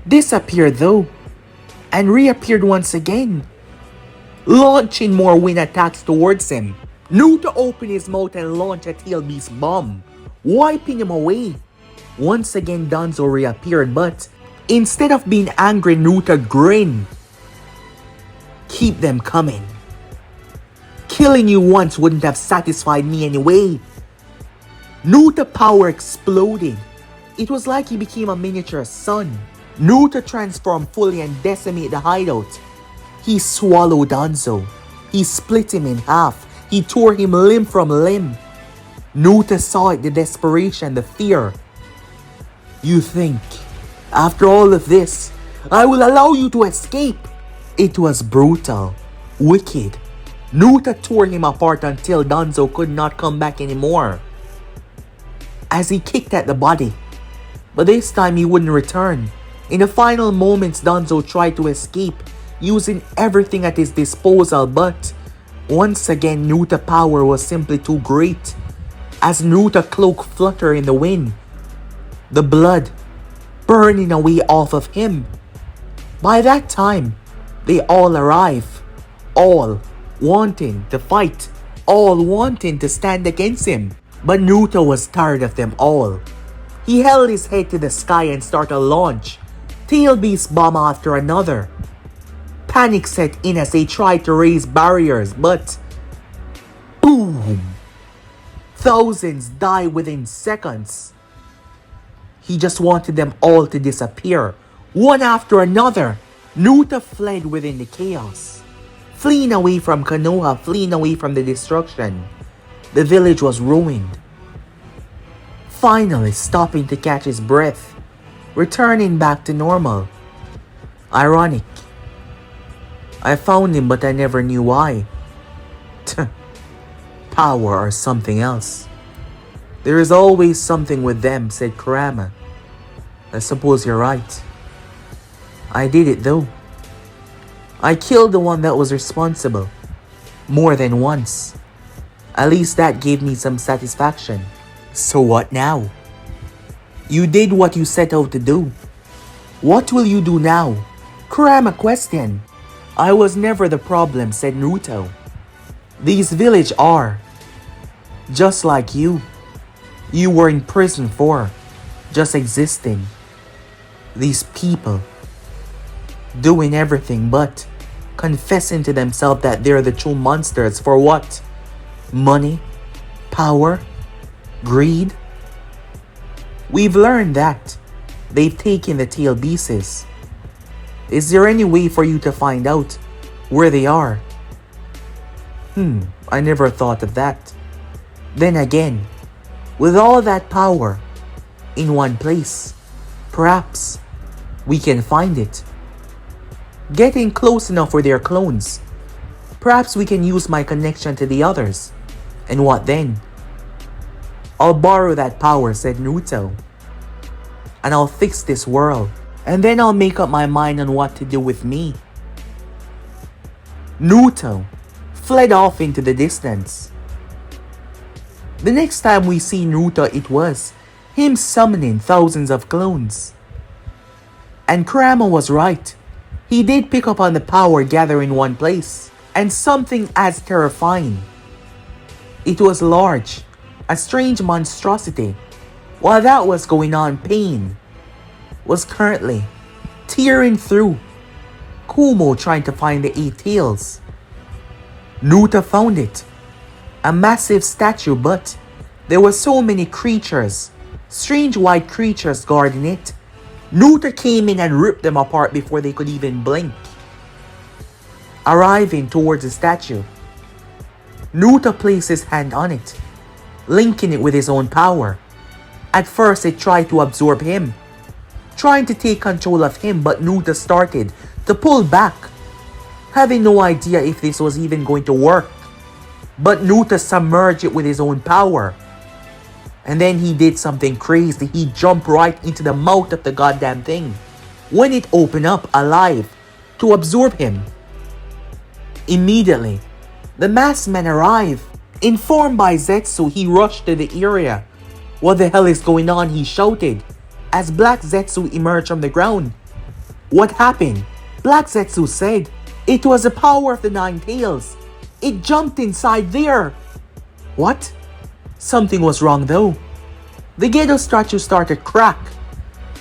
disappeared though, and reappeared once again, launching more wind attacks towards him. Naruto opened his mouth and launched a tail beast bomb, wiping him away. Once again Danzo reappeared, but instead of being angry, Naruto grinned. Keep them coming. Killing you once wouldn't have satisfied me anyway. Naruto power exploded. It was like he became a miniature sun. Naruto transformed fully and decimated the hideout. He swallowed Danzo. He split him in half. He tore him limb from limb. Naruto saw it, the desperation, the fear. You think, after all of this, I will allow you to escape? It was brutal, wicked. Naruto tore him apart until Danzo could not come back anymore, as he kicked at the body. But this time he wouldn't return. In the final moments, Danzo tried to escape, using everything at his disposal, but once again Naruto's power was simply too great. As Naruto's cloak fluttered in the wind, the blood burning away off of him. By that time, they all arrived, all wanting to fight, all wanting to stand against him. But Naruto was tired of them all. He held his head to the sky and started a launch, tail beast bomb after another. Panic set in as they tried to raise barriers, but boom! Thousands died within seconds. He just wanted them all to disappear, one after another. Naruto fled within the chaos, fleeing away from Konoha, fleeing away from the destruction. The village was ruined. Finally stopping to catch his breath, returning back to normal. Ironic. I found him, but I never knew why. Power or something else. There is always something with them, said Kurama. I suppose you're right. I did it though. I killed the one that was responsible, more than once. At least that gave me some satisfaction. So what now? You did what you set out to do. What will you do now? Kurama questioned. I was never the problem, said Naruto. These village are. Just like you. You were in prison for just existing. These people doing everything but confessing to themselves that they're the true monsters for what? Money? Power? Greed? We've learned that they've taken the tail beasts. Is there any way for you to find out where they are? I never thought of that. Then again, with all that power in one place, perhaps we can find it. Getting close enough for their clones. Perhaps we can use my connection to the others. And what then? I'll borrow that power, said Naruto. And I'll fix this world. And then I'll make up my mind on what to do with me. Naruto fled off into the distance. The next time we see Naruto, it was him summoning thousands of clones. And Kurama was right. He did pick up on the power gathered in one place. And something as terrifying. It was large, a strange monstrosity. While that was going on, pain was currently tearing through Kumo trying to find the 8 tails. Naruto found it. A massive statue, but there were so many creatures, strange white creatures guarding it. Naruto came in and ripped them apart before they could even blink. Arriving towards the statue, Naruto placed his hand on it, linking it with his own power. At first it tried to absorb him, trying to take control of him, but Naruto started to pull back, having no idea if this was even going to work. But Naruto submerged it with his own power. And then he did something crazy. He jumped right into the mouth of the goddamn thing when it opened up alive to absorb him. Immediately, the masked man arrived. Informed by Zetsu, he rushed to the area. What the hell is going on? He shouted as Black Zetsu emerged from the ground. What happened? Black Zetsu said, it was the power of the 9 tails. It jumped inside there. What? Something was wrong though. The Gedo statue started to crack.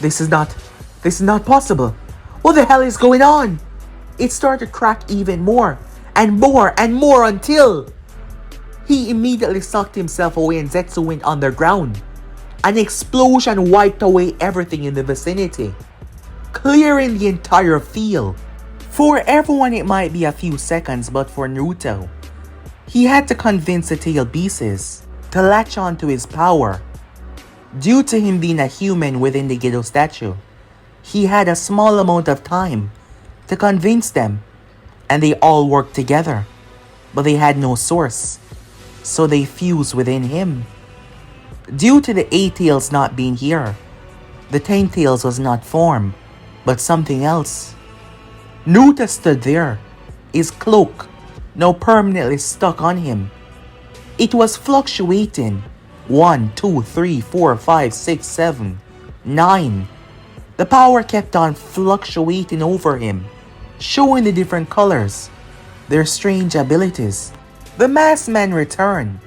This is not possible. What the hell is going on? It started to crack even more and more and more until he immediately sucked himself away and Zetsu went underground. An explosion wiped away everything in the vicinity, clearing the entire field. For everyone it might be a few seconds, but for Naruto, he had to convince the tail beasts to latch on to his power. Due to him being a human within the Gedo statue, he had a small amount of time to convince them, and they all worked together, but they had no source, so they fused within him. Due to the 8 tails not being here, the 10 tails was not formed, but something else. Naruto stood there, his cloak now permanently stuck on him. It was fluctuating. 1, 2, 3, 4, 5, 6, 7, 9. The power kept on fluctuating over him, showing the different colors, their strange abilities. The masked man returned,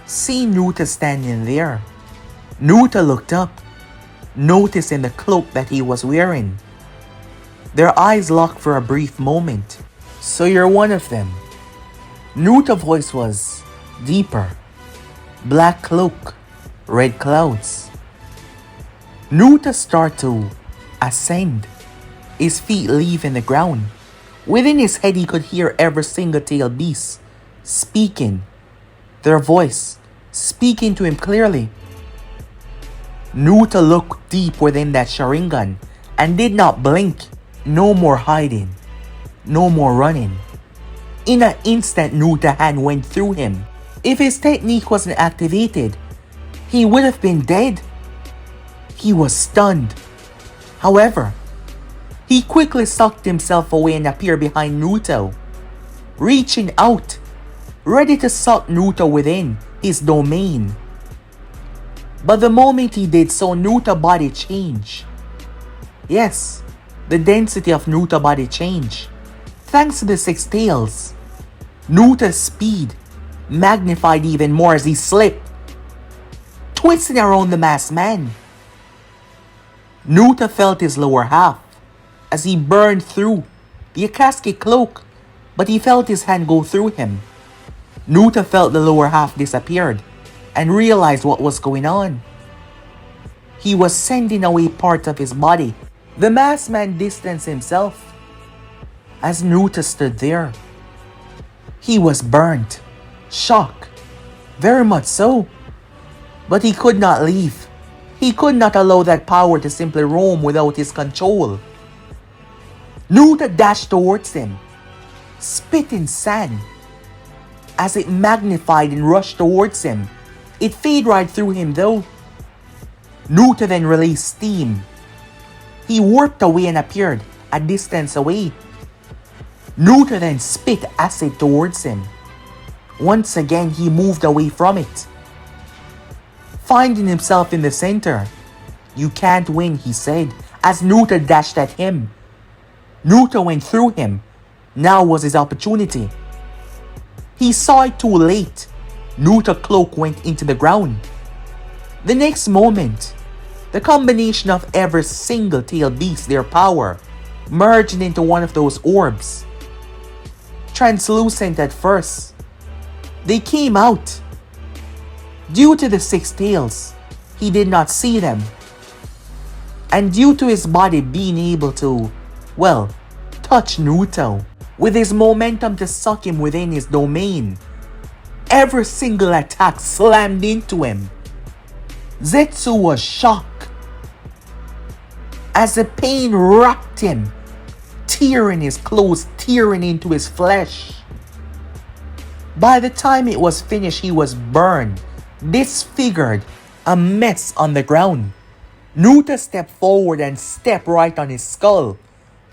seeing Naruto standing there. Naruto looked up, noticing the cloak that he was wearing. Their eyes locked for a brief moment. So you're one of them. Naruto's voice was deeper. Black cloak, red clouds. Naruto started to ascend, his feet leaving the ground. Within his head he could hear every single tail beast speaking, their voice speaking to him clearly. Naruto looked deep within that Sharingan and did not blink. No more hiding, no more running. In an instant, Naruto's hand went through him. If his technique wasn't activated, he would have been dead. He was stunned. However, he quickly sucked himself away and appeared behind Naruto, reaching out, ready to suck Naruto within his domain. But the moment he did so, Naruto's body changed. Yes, the density of Naruto's body changed. Thanks to the 6 tails, Naruto's speed magnified even more as he slipped, twisting around the masked man. Naruto felt his lower half as he burned through the Akatsuki cloak, but he felt his hand go through him. Naruto felt the lower half disappeared and realized what was going on. He was sending away parts of his body. The masked man distanced himself as Naruto stood there. He was burnt. Shock. Very much so. But he could not leave. He could not allow that power to simply roam without his control. Naruto dashed towards him, spitting sand. As it magnified and rushed towards him, it faded right through him though. Naruto then released steam. He warped away and appeared a distance away. Naruto then spit acid towards him. Once again, he moved away from it, finding himself in the center. You can't win, he said, as Naruto dashed at him. Naruto went through him. Now was his opportunity. He saw it too late. Naruto's cloak went into the ground. The next moment, the combination of every single tailed beast, their power, merged into one of those orbs. Translucent at first, they came out. Due to the 6 tails, he did not see them. And due to his body being able to, well, touch Naruto, with his momentum to suck him within his domain, every single attack slammed into him. Zetsu was shocked as the pain racked him, tearing his clothes, tearing into his flesh. By the time it was finished, he was burned, disfigured, a mess on the ground. Naruto stepped forward and stepped right on his skull.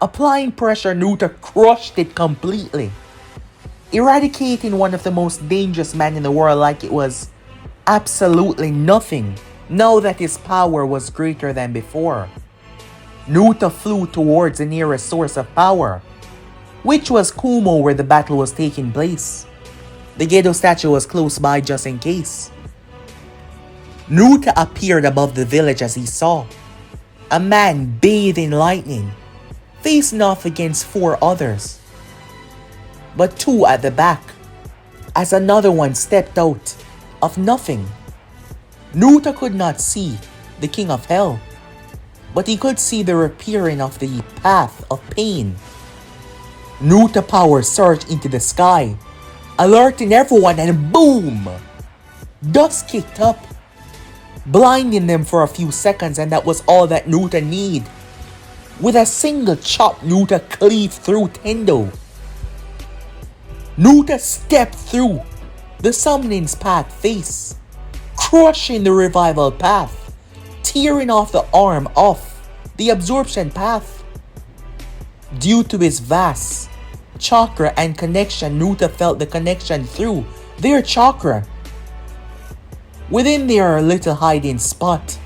Applying pressure, Naruto crushed it completely, eradicating one of the most dangerous men in the world like it was absolutely nothing, now that his power was greater than before. Naruto flew towards the nearest source of power, which was Kumo, where the battle was taking place. The Gedo statue was close by just in case. Naruto appeared above the village as he saw a man bathed in lightning, facing off against 4 others, but 2 at the back, as another one stepped out of nothing. Naruto could not see the King of Hell, but he could see the appearing of the path of pain. Naruto power surged into the sky, alerting everyone, and boom! Dust kicked up, blinding them for a few seconds, and that was all that Naruto needed. With a single chop, Naruto cleaved through Tendo. Naruto stepped through the summoning's path face, crushing the revival path, tearing off the arm off the absorption path. Due to his vast chakra and connection, Naruto felt the connection through their chakra. Within their little hiding spot,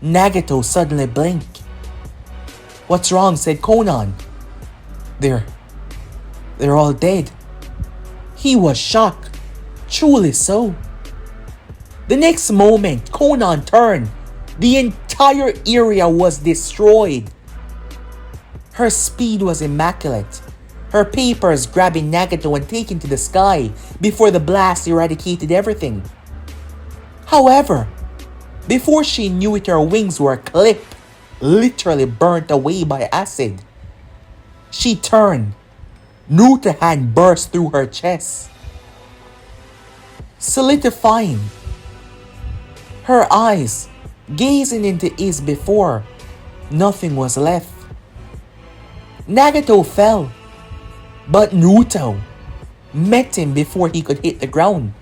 Nagato suddenly blinked. "What's wrong?" said Konan. They're all dead." He was shocked. Truly so. The next moment, Konan turned. The entire area was destroyed. Her speed was immaculate. Her papers grabbing Nagato and taken to the sky before the blast eradicated everything. However, before she knew it, her wings were clipped, literally burnt away by acid. She turned. Naruto's hand burst through her chest, solidifying. Her eyes gazing into his before nothing was left. Nagato fell, but Naruto met him before he could hit the ground.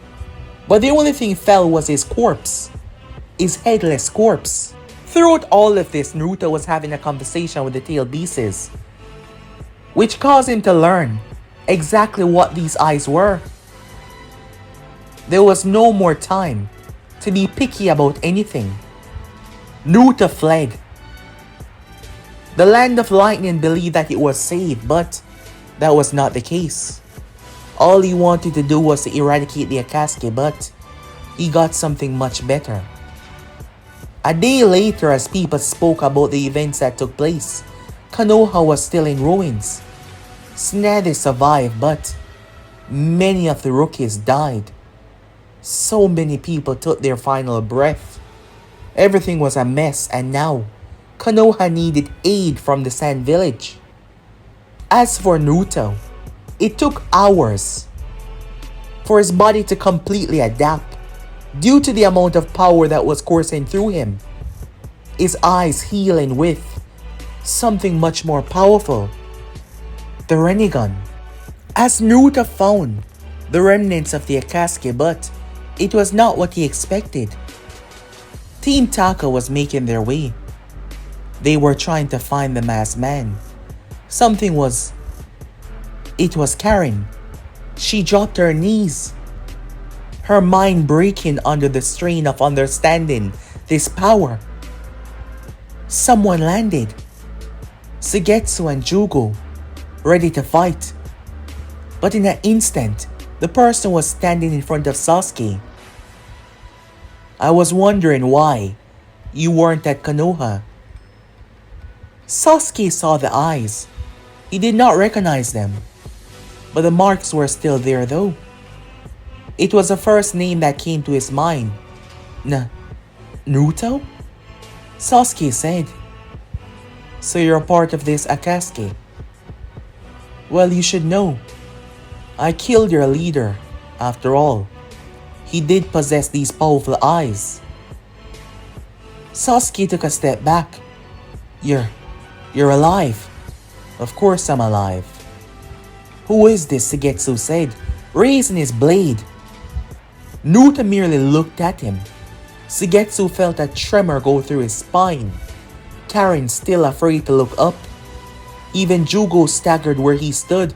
But the only thing fell was his corpse, his headless corpse. Throughout all of this, Naruto was having a conversation with the tailed beasts, which caused him to learn exactly what these eyes were. There was no more time to be picky about anything. Naruto fled. The Land of Lightning believed that it was safe, but that was not the case. All he wanted to do was to eradicate the Akatsuki, but he got something much better. A day later, as people spoke about the events that took place, Konoha was still in ruins. Tsunade survived, but many of the rookies died. So many people took their final breath. Everything was a mess, and now Konoha needed aid from the Sand Village. As for Naruto, it took hours for his body to completely adapt due to the amount of power that was coursing through him. His eyes healing with something much more powerful, the Rinnegan. As Naruto found the remnants of the Akatsuki, but it was not what he expected. Team Taka was making their way. They were trying to find the masked man. It was Karen. She dropped her knees, her mind breaking under the strain of understanding this power. Someone landed. Sugetsu and Jugo, ready to fight. But in an instant, the person was standing in front of Sasuke. I was wondering why you weren't at Konoha. Sasuke saw the eyes. He did not recognize them, but the marks were still there though. It was the first name that came to his mind. Naruto? Sasuke said. So you're a part of this Akatsuki? Well, you should know. I killed your leader, after all. He did possess these powerful eyes. Sasuke took a step back. You're alive. Of course I'm alive. Who is this? Sugetsu said, raising his blade. Naruto merely looked at him. Sugetsu felt a tremor go through his spine. Karen still afraid to look up. Even Jugo staggered where he stood.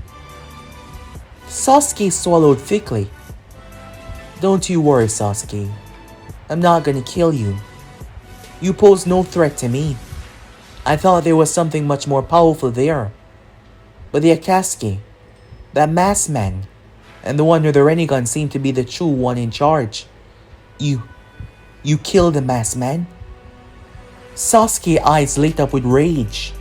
Sasuke swallowed thickly. Don't you worry, Sasuke. I'm not gonna kill you. You pose no threat to me. I thought there was something much more powerful there. But the Akatsuki, that masked man, and the one with the Rinnegan seemed to be the true one in charge. You killed the masked man? Sasuke's eyes lit up with rage.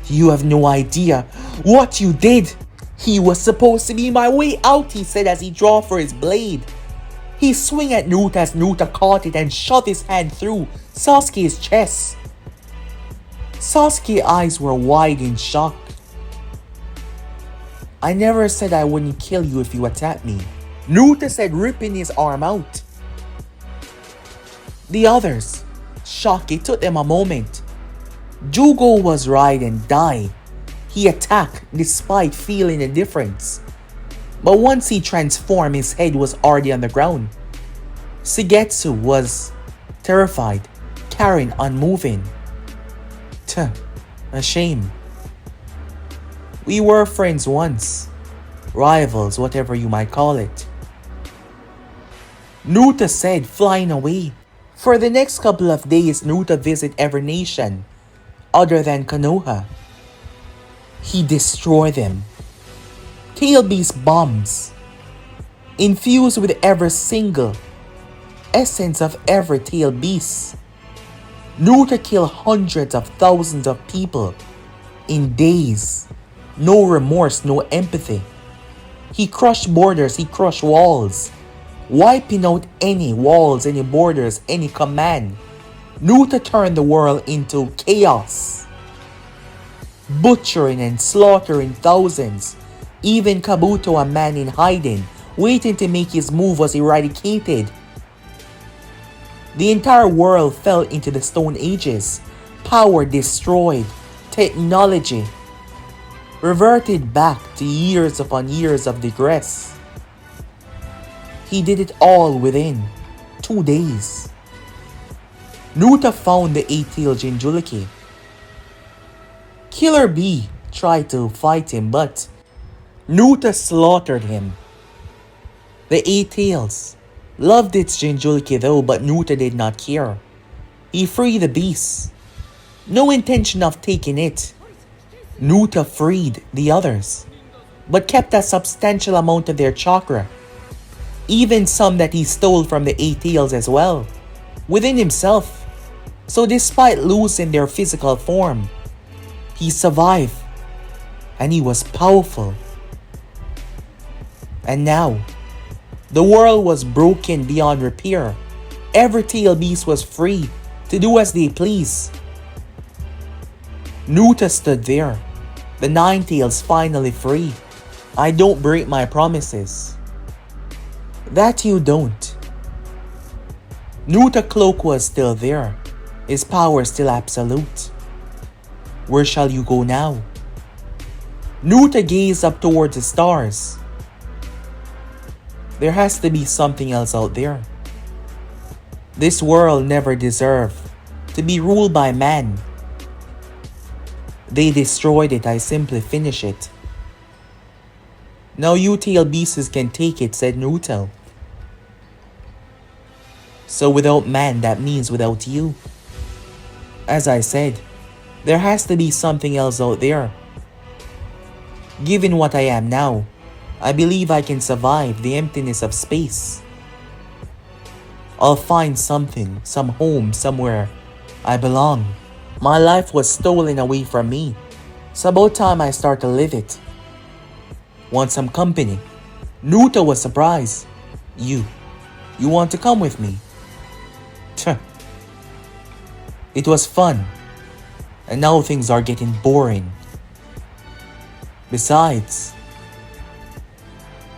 You have no idea what you did. He was supposed to be my way out, he said as he drew for his blade. He swung at Naruto as Naruto caught it and shoved his hand through Sasuke's chest. Sasuke's eyes were wide in shock. I never said I wouldn't kill you if you attacked me, Naruto said, ripping his arm out. The others, shocked, it took them a moment. Jugo was right and died. He attacked despite feeling the difference. But once he transformed, his head was already on the ground. Sugetsu was terrified, Karen unmoving. A shame. We were friends once. Rivals, whatever you might call it. Naruto said, flying away. For the next couple of days, Naruto visited every nation other than Konoha. He destroyed them. Tail Beast bombs, infused with every single essence of every Tail Beast. Naruto killed hundreds of thousands of people in days. No remorse, no empathy. He crushed borders, he crushed walls, wiping out any walls, any borders, any command. Naruto turned the world into chaos, butchering and slaughtering thousands. Even Kabuto, a man in hiding, waiting to make his move, was eradicated. The entire world fell into the Stone Ages. Power destroyed. Technology reverted back to years upon years of digress. He did it all within 2 days. Naruto found the 8-tailed Jinchuriki. Killer Bee tried to fight him, but Naruto slaughtered him. The 8 tails loved its Jinchuriki though, but Naruto did not care. He freed the beast. No intention of taking it. Naruto freed the others, but kept a substantial amount of their chakra. Even some that he stole from the 8 tails as well, within himself. So despite losing their physical form, he survived, and he was powerful. And now, the world was broken beyond repair. Every tail beast was free to do as they please. Naruto stood there, the 9 tails finally free. I don't break my promises. That you don't. Naruto's cloak was still there, his power still absolute. Where shall you go now? Naruto gazed up towards the stars. There has to be something else out there. This world never deserved to be ruled by man. They destroyed it, I simply finish it. Now you tail beasts can take it, said Naruto. So without man, that means without you. As I said, there has to be something else out there. Given what I am now, I believe I can survive the emptiness of space. I'll find something, some home, somewhere I belong. My life was stolen away from me. It's about time I start to live it. Want some company? Naruto was surprised. You want to come with me? Tch. It was fun. And now things are getting boring. Besides,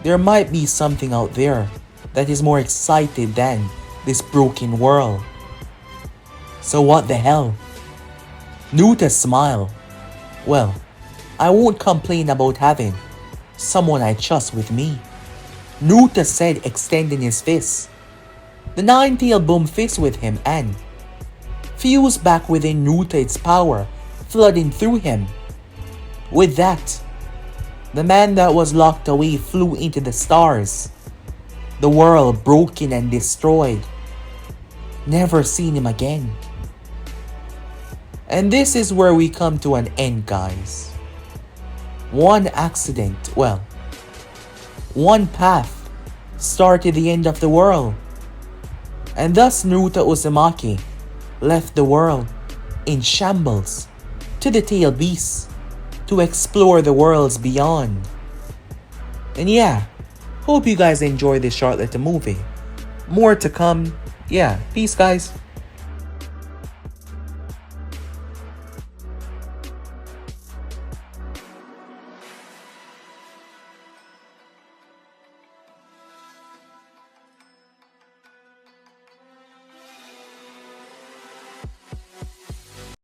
there might be something out there that is more excited than this broken world. So what the hell? Naruto smiled. Well, I won't complain about having someone I trust with me. Naruto said, extending his fist. The nine-tailed boom fist with him and fused back within Naruto its power, flooding through him. With that, the man that was locked away flew into the stars. The world broken and destroyed. Never seen him again. And this is where we come to an end, guys. One accident, well, one path started the end of the world. And thus Naruto Uzumaki left the world in shambles to the tailed beasts to explore the worlds beyond. And yeah, hope you guys enjoyed this short little movie. More to come. Yeah, peace guys.